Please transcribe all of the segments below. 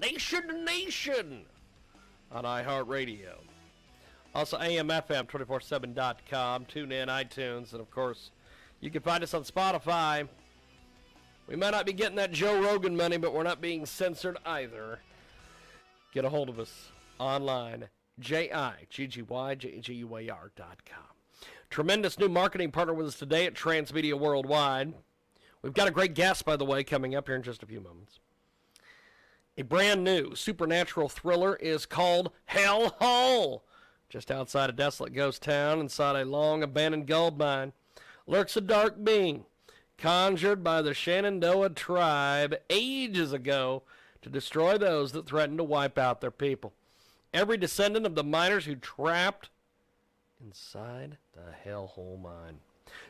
nation to nation on iHeartRadio. Also, AMFM247.com, tune in, iTunes, and of course, you can find us on Spotify. We might not be getting that Joe Rogan money, but we're not being censored either. Get a hold of us online, JIGGYJGUAR.com. Tremendous new marketing partner with us today at Transmedia Worldwide. We've got a great guest, by the way, coming up here in just a few moments. A brand new supernatural thriller is called Hell Hole. Just outside a desolate ghost town, inside a long abandoned gold mine, lurks a dark being conjured by the Shenandoah tribe ages ago to destroy those that threaten to wipe out their people. Every descendant of the miners who trapped inside the hellhole mine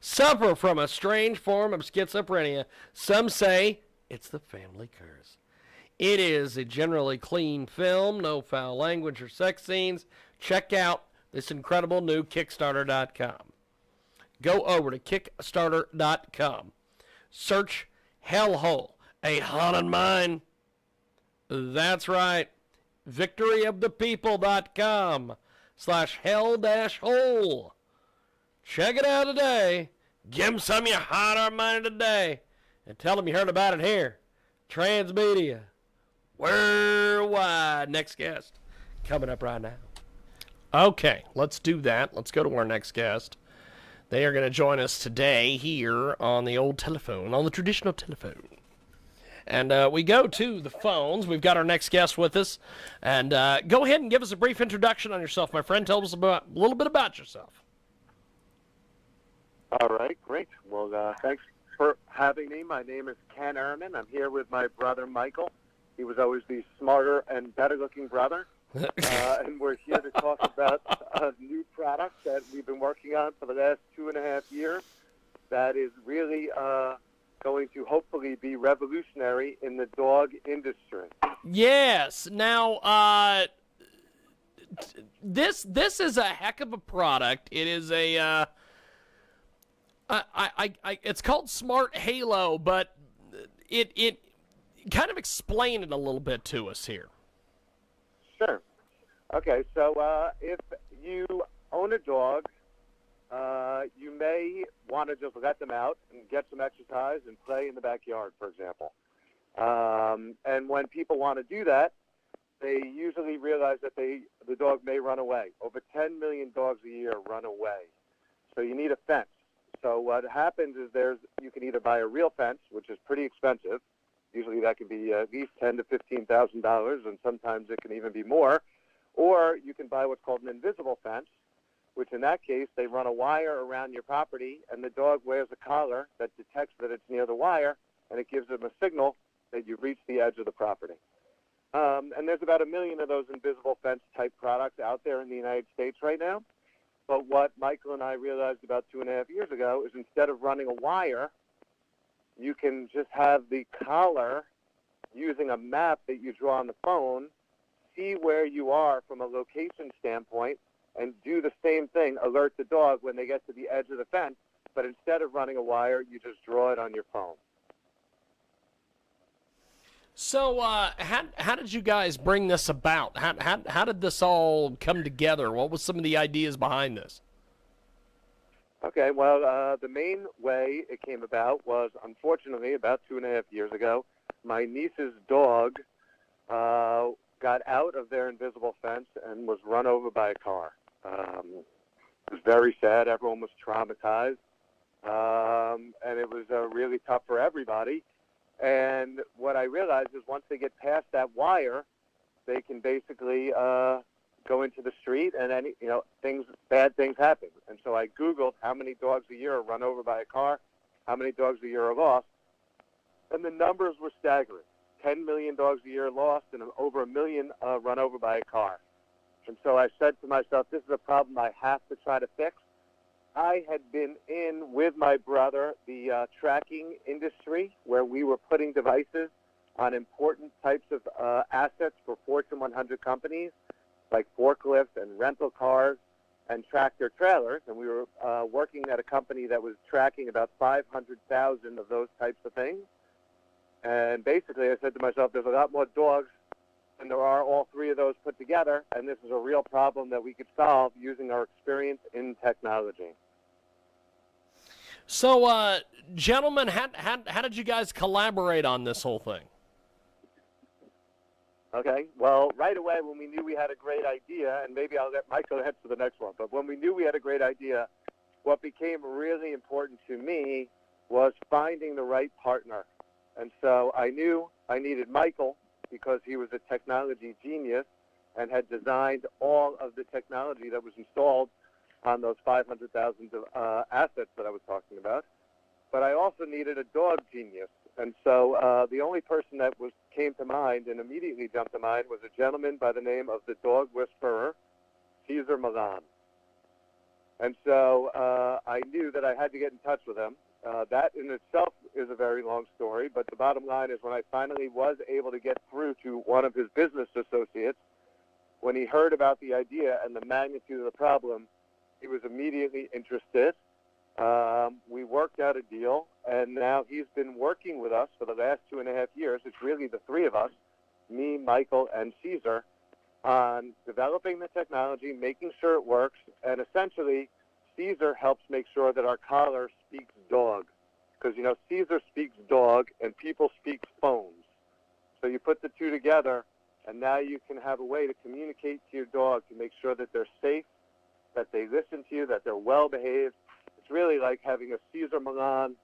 suffer from a strange form of schizophrenia. Some say it's the family curse. It is a generally clean film, no foul language or sex scenes. Check out this incredible new Kickstarter.com. Go over to Kickstarter.com. Search Hellhole, a haunted mine. That's right. victoryofthepeople.com/hell-hole. Check it out today. Give them some of your hard-earned money today. And tell them you heard about it here. Transmedia Worldwide. Next guest coming up right now. Okay, let's do that. Let's go to our next guest. They are going to join us today here on the old telephone, on the traditional telephone. And we go to the phones. We've got our next guest with us. And go ahead and give us a brief introduction on yourself, my friend. Tell us a little bit about yourself. All right, great. Well, thanks for having me. My name is Ken Ehrman. I'm here with my brother, Michael. He was always the smarter and better-looking brother. And we're here to talk about a new product that we've been working on for the last 2.5 years that is really going to hopefully be revolutionary in the dog industry. Yes. Now, this is a heck of a product. It is a it's called Smart Halo, but it kind of explain it a little bit to us here. Sure. Okay, so if you own a dog, you may want to just let them out and get some exercise and play in the backyard, for example. And when people want to do that, they usually realize that the dog may run away. Over 10 million dogs a year run away. So you need a fence. So what happens is you can either buy a real fence, which is pretty expensive. Usually that can be at least $10,000 to $15,000, and sometimes it can even be more. Or you can buy what's called an invisible fence, which in that case, they run a wire around your property, and the dog wears a collar that detects that it's near the wire, and it gives them a signal that you've reached the edge of the property. And there's about 1 million of those invisible fence-type products out there in the United States right now. But what Michael and I realized about 2.5 years ago is instead of running a wire, you can just have the collar, using a map that you draw on the phone, see where you are from a location standpoint, and do the same thing, alert the dog when they get to the edge of the fence. But instead of running a wire, you just draw it on your phone. So how did you guys bring this about? How did this all come together? What was some of the ideas behind this? Okay, well, the main way it came about was, unfortunately, about 2.5 years ago, my niece's dog got out of their invisible fence and was run over by a car. It was very sad. Everyone was traumatized, and it was really tough for everybody. And what I realized is once they get past that wire, they can basically go into the street, and bad things happen. And so I Googled how many dogs a year are run over by a car, how many dogs a year are lost, and the numbers were staggering. 10 million dogs a year lost, and over 1 million run over by a car. And so I said to myself, this is a problem I have to try to fix. I had been in with my brother the tracking industry, where we were putting devices on important types of assets for Fortune 100 companies, like forklifts and rental cars and tractor trailers. And we were working at a company that was tracking about 500,000 of those types of things. And basically I said to myself, there's a lot more dogs there are all three of those put together, and this is a real problem that we could solve using our experience in technology. So, gentlemen, how did you guys collaborate on this whole thing? Okay, well, right away when we knew we had a great idea, and maybe I'll let Michael head to the next one, but when we knew we had a great idea, what became really important to me was finding the right partner. And so I knew I needed Michael because he was a technology genius and had designed all of the technology that was installed on those 500,000 assets that I was talking about. But I also needed a dog genius. And so the only person that came to mind and immediately jumped to mind was a gentleman by the name of the dog whisperer, Cesar Millan. And so I knew that I had to get in touch with him. That in itself is a very long story, but the bottom line is when I finally was able to get through to one of his business associates, when he heard about the idea and the magnitude of the problem, he was immediately interested. We worked out a deal, and now he's been working with us for the last 2.5 years. It's really the three of us, me, Michael, and Cesar, on developing the technology, making sure it works, and essentially Cesar helps make sure that our collar speaks dog. Because, you know, Cesar speaks dog and people speak phones. So you put the two together, and now you can have a way to communicate to your dog to make sure that they're safe, that they listen to you, that they're well-behaved. It's really like having a Cesar Millan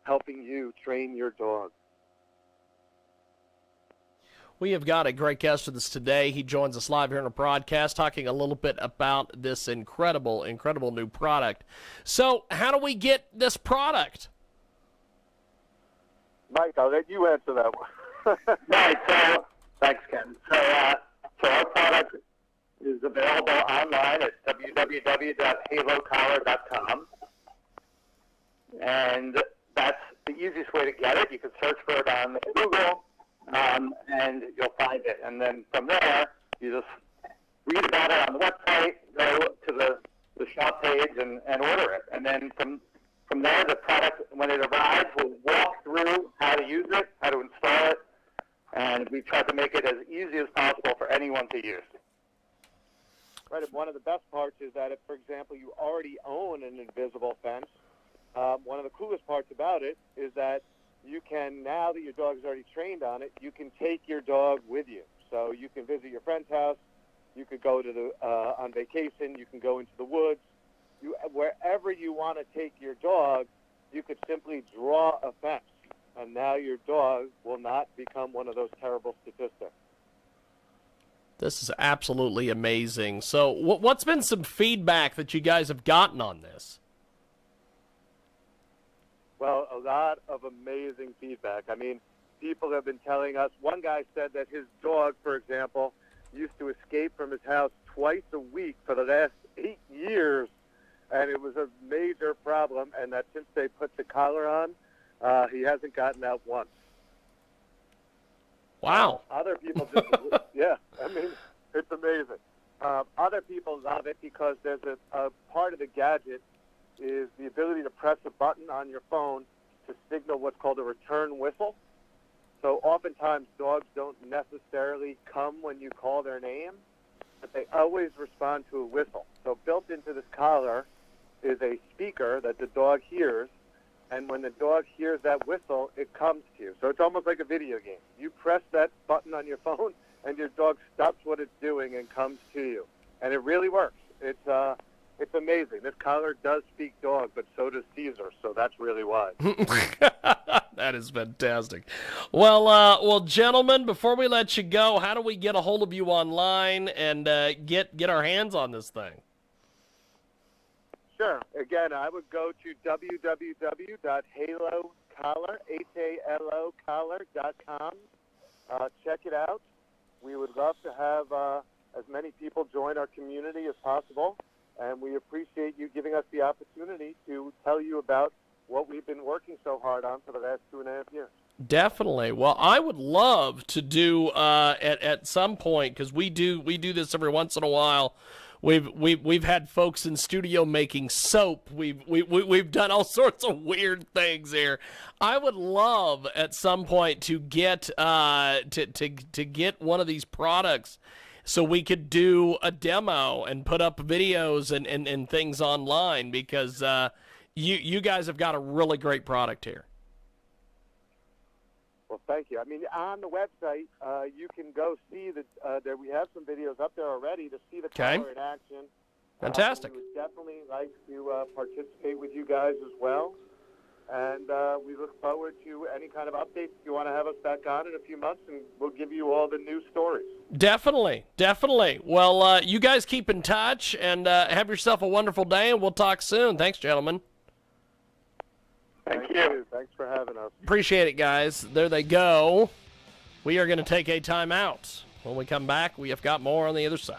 helping you train your dog. We have got a great guest with us today. He joins us live here in a broadcast talking a little bit about this incredible new product. So how do we get this product? Mike, I'll let you answer that one. Right, so thanks, Ken. So our product is available online at www.halocollar.com. And that's the easiest way to get it. You can search for it on Google, and you'll find it. And then from there, you just read about it on the website, go to the shop page, and order it. And then from there, the product, when it arrives, we'll walk through how to use it, how to install it, and we try to make it as easy as possible for anyone to use. Right, and one of the best parts is that if, for example, you already own an invisible fence, one of the coolest parts about it is that you can, now that your dog is already trained on it, you can take your dog with you. So you can visit your friend's house, you could go to on vacation, you can go into the woods. Wherever you want to take your dog, you could simply draw a fence, and now your dog will not become one of those terrible statistics. This is absolutely amazing. So what's been some feedback that you guys have gotten on this? Well, a lot of amazing feedback. I mean, people have been telling us, one guy said that his dog, for example, used to escape from his house twice a week for the last 8 years, and it was a major problem, and that since they put the collar on, he hasn't gotten out once. Wow. Other people just, yeah, I mean, it's amazing. Other people love it because there's a part of the gadget is the ability to press a button on your phone to signal what's called a return whistle. So oftentimes dogs don't necessarily come when you call their name, but they always respond to a whistle. So built into this collar is a speaker that the dog hears, and when the dog hears that whistle, it comes to you. So it's almost like a video game. You press that button on your phone, and your dog stops what it's doing and comes to you. And it really works. It's amazing. This collar does speak dog, but so does Cesar, so that's really why. That is fantastic. Well, gentlemen, before we let you go, how do we get a hold of you online and get our hands on this thing? Sure. Again, I would go to www.halocollar.com. Check it out. We would love to have as many people join our community as possible, and we appreciate you giving us the opportunity to tell you about what we've been working so hard on for the last 2.5 years. Definitely. Well, I would love to do at some point, because we do this every once in a while. We've had folks in studio making soap. We've done all sorts of weird things here. I would love at some point to get to get one of these products so we could do a demo and put up videos and things online, because you guys have got a really great product here. Well, thank you. I mean, on the website, you can go see that we have some videos up there already to see the color in action. Fantastic. We would definitely like to participate with you guys as well. And we look forward to any kind of updates. If you want to have us back on in a few months, and we'll give you all the new stories. Definitely. Well, you guys keep in touch, and have yourself a wonderful day, and we'll talk soon. Thanks, gentlemen. Thank you. Thanks for having us. Appreciate it, guys. There they go. We are going to take a timeout. When we come back, we have got more on the other side.